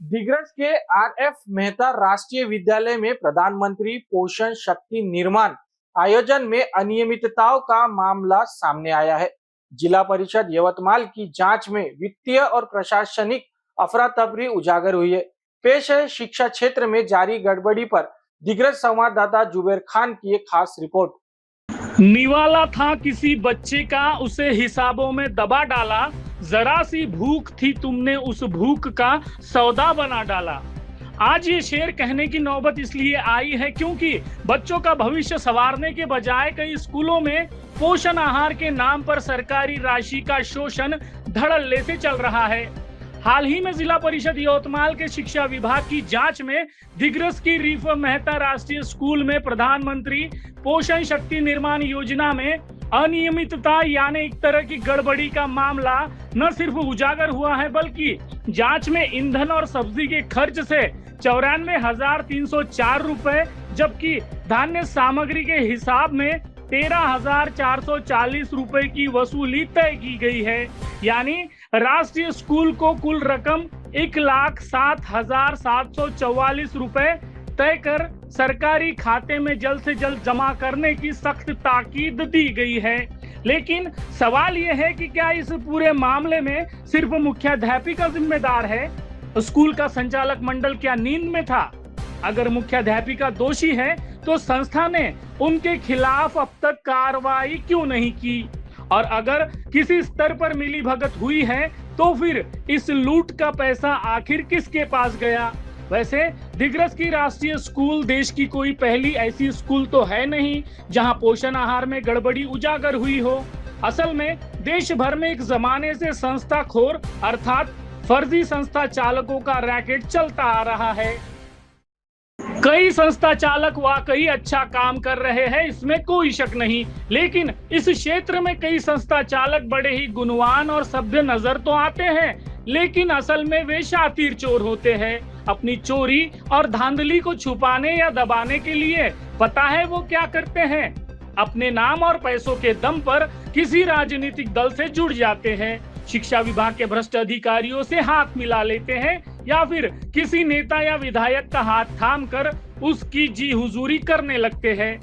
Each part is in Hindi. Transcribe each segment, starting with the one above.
दिग्रस के आरएफ मेहता राष्ट्रीय विद्यालय में प्रधानमंत्री पोषण शक्ति निर्माण आयोजन में अनियमितताओं का मामला सामने आया है। जिला परिषद यवतमाल की जांच में वित्तीय और प्रशासनिक अफरा तफरी उजागर हुई है। पेश है शिक्षा क्षेत्र में जारी गड़बड़ी पर दिग्रस संवाददाता जुबेर खान की एक खास रिपोर्ट। निवाला था किसी बच्चे का, उसे हिसाबों में दबा डाला। जरा सी भूख थी, तुमने उस भूख का सौदा बना डाला। आज ये शेर कहने की नौबत इसलिए आई है क्योंकि बच्चों का भविष्य संवारने के बजाय कई स्कूलों में पोषण आहार के नाम पर सरकारी राशि का शोषण धड़ल्ले से चल रहा है। हाल ही में जिला परिषद यवतमाल के शिक्षा विभाग की जांच में दिग्रस की रीफ मेहता राष्ट्रीय स्कूल में प्रधानमंत्री पोषण शक्ति निर्माण योजना में अनियमितता यानी एक तरह की गड़बड़ी का मामला न सिर्फ उजागर हुआ है बल्कि जांच में ईंधन और सब्जी के खर्च से 94,304 रुपए जबकि धान्य सामग्री के हिसाब में 13,440 रुपए की वसूली तय की गई है। यानी राष्ट्रीय स्कूल को कुल रकम 1,07,744 रुपए तय कर सरकारी खाते में जल्द से जल्द जमा करने की सख्त ताकीद दी गई है। लेकिन सवाल यह है कि क्या इस पूरे मामले में सिर्फ मुख्याध्यापिका जिम्मेदार है? स्कूल का संचालक मंडल क्या नींद में था? अगर मुख्याध्यापिका दोषी है तो संस्था ने उनके खिलाफ अब तक कार्रवाई क्यों नहीं की? और अगर किसी स्तर पर मिलीभगत हुई है तो फिर इस लूट का पैसा आखिर किसके पास गया? वैसे दिग्रस की राष्ट्रीय स्कूल देश की कोई पहली ऐसी स्कूल तो है नहीं जहां पोषण आहार में गड़बड़ी उजागर हुई हो। असल में देश भर में एक जमाने से संस्था खोर अर्थात फर्जी संस्था चालकों का रैकेट चलता आ रहा है। कई संस्था चालक वाकई अच्छा काम कर रहे हैं, इसमें कोई शक नहीं, लेकिन इस क्षेत्र में कई संस्था चालक बड़े ही गुणवान और सभ्य नजर तो आते हैं, लेकिन असल में वे शातिर चोर होते हैं। अपनी चोरी और धांधली को छुपाने या दबाने के लिए पता है वो क्या करते हैं? अपने नाम और पैसों के दम पर किसी राजनीतिक दल से जुड़ जाते हैं, शिक्षा विभाग के भ्रष्ट अधिकारियों से हाथ मिला लेते हैं या फिर किसी नेता या विधायक का हाथ थाम कर उसकी जी हुजूरी करने लगते हैं।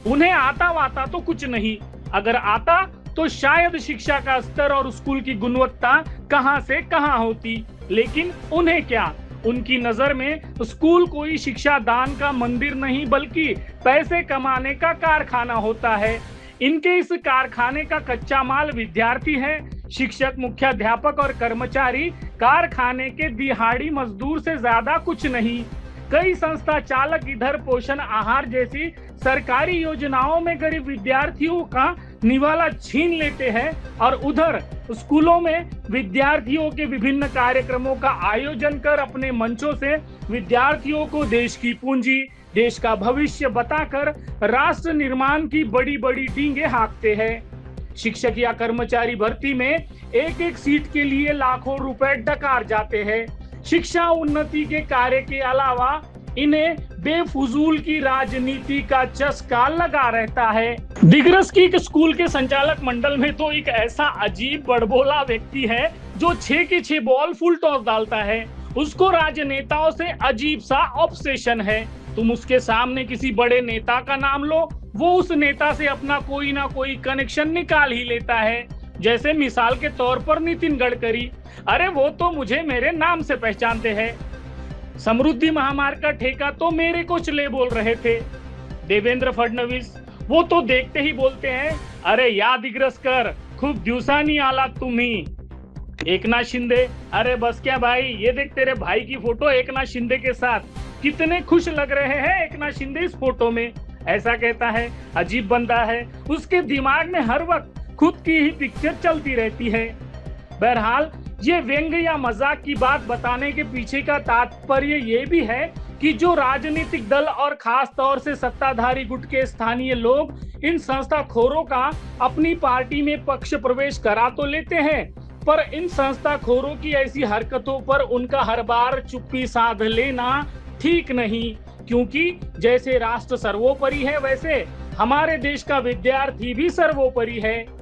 उन्हें आता वाता तो कुछ नहीं, अगर आता तो शायद शिक्षा का स्तर और स्कूल की गुणवत्ता कहां से कहां होती, लेकिन उन्हें क्या? उनकी नजर में स्कूल कोई शिक्षा दान का मंदिर नहीं बल्कि पैसे कमाने का कारखाना होता है। इनके इस कारखाने का कच्चा माल विद्यार्थी है। शिक्षक, मुख्याध्यापक और कर्मचारी कारखाने के दिहाड़ी मजदूर से ज्यादा कुछ नहीं। कई संस्था चालक इधर पोषण आहार जैसी सरकारी योजनाओं में गरीब विद्यार्थियों का निवाला छीन लेते हैं और उधर स्कूलों में विद्यार्थियों के विभिन्न कार्यक्रमों का आयोजन कर अपने मंचों से विद्यार्थियों को देश की पूंजी, देश का भविष्य बताकर राष्ट्र निर्माण की बड़ी बड़ी डींगे हाँकते हैं। शिक्षक या कर्मचारी भर्ती में एक एक सीट के लिए लाखों रुपए डकार जाते हैं। शिक्षा उन्नति के कार्य के अलावा इन्हें बेफुजूल की राजनीति का चस्का लगा रहता है। दिग्रस की स्कूल के संचालक मंडल में तो एक ऐसा अजीब बड़बोला व्यक्ति है जो 6 के 6 बॉल फुल टॉस डालता है। उसको राजनेताओं से अजीब सा ऑब्सेशन है। तुम उसके सामने किसी बड़े नेता का नाम लो, वो उस नेता से अपना कोई ना कोई कनेक्शन निकाल ही लेता है। जैसे मिसाल के तौर पर नितिन गडकरी, अरे वो तो मुझे मेरे नाम से पहचानते हैं। समृद्धि महामार्ग का ठेका तो मेरे को चले बोल रहे थे। देवेंद्र फडणवीस, वो तो देखते ही बोलते हैं, अरे या दिग्रस कर, खूब दिवसानी आला तुम्ही। एकनाथ शिंदे, अरे बस क्या भाई, ये देख तेरे भाई की फोटो एकनाथ शिंदे के साथ, कितने खुश लग रहे हैं एकनाथ शिंदे इस फोटो में। ऐसा कहता है, अजीब बंदा है, उसके दिमाग में हर वक्त खुद की ही पिक्चर चलती रहती है। बहरहाल ये व्यंग्य या मजाक की बात बताने के पीछे का तात्पर्य ये भी है कि जो राजनीतिक दल और खास तौर से सत्ताधारी गुट के स्थानीय लोग इन संस्था खोरों का अपनी पार्टी में पक्ष प्रवेश करा तो लेते हैं, पर इन संस्था खोरों की ऐसी हरकतों पर उनका हर बार चुप्पी साध लेना ठीक नहीं, क्योंकि जैसे राष्ट्र सर्वोपरि है वैसे हमारे देश का विद्यार्थी भी सर्वोपरि है।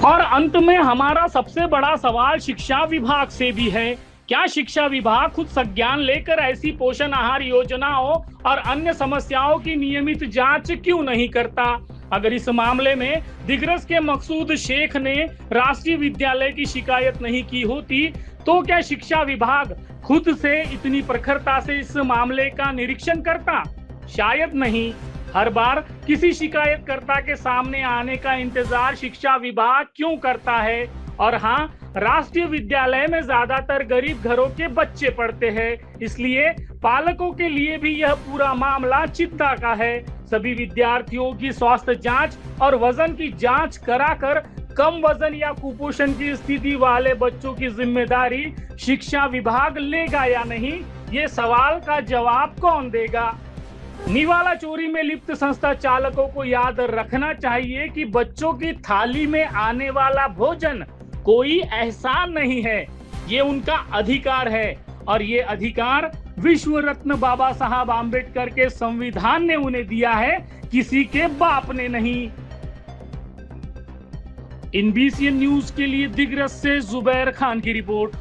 और अंत में हमारा सबसे बड़ा सवाल शिक्षा विभाग से भी है क्या शिक्षा विभाग खुद संज्ञान लेकर ऐसी पोषण आहार योजनाओं और अन्य समस्याओं की नियमित जांच क्यों नहीं करता? अगर इस मामले में दिग्रस के मकसूद शेख ने राष्ट्रीय विद्यालय की शिकायत नहीं की होती तो क्या शिक्षा विभाग खुद से इतनी प्रखरता से इस मामले का निरीक्षण करता? शायद नहीं। हर बार किसी शिकायतकर्ता के सामने आने का इंतजार शिक्षा विभाग क्यों करता है? और हाँ, राष्ट्रीय विद्यालय में ज्यादातर गरीब घरों के बच्चे पढ़ते हैं, इसलिए पालकों के लिए भी यह पूरा मामला चिंता का है। सभी विद्यार्थियों की स्वास्थ्य जांच और वजन की जांच कराकर कम वजन या कुपोषण की स्थिति वाले बच्चों की जिम्मेदारी शिक्षा विभाग लेगा या नहीं, ये सवाल का जवाब कौन देगा? निवाला चोरी में लिप्त संस्था चालकों को याद रखना चाहिए कि बच्चों की थाली में आने वाला भोजन कोई एहसान नहीं है, ये उनका अधिकार है और ये अधिकार विश्व रत्न बाबा साहब आम्बेडकर के संविधान ने उन्हें दिया है, किसी के बाप ने नहीं। INBCN न्यूज के लिए दिग्रस से जुबैर खान की रिपोर्ट।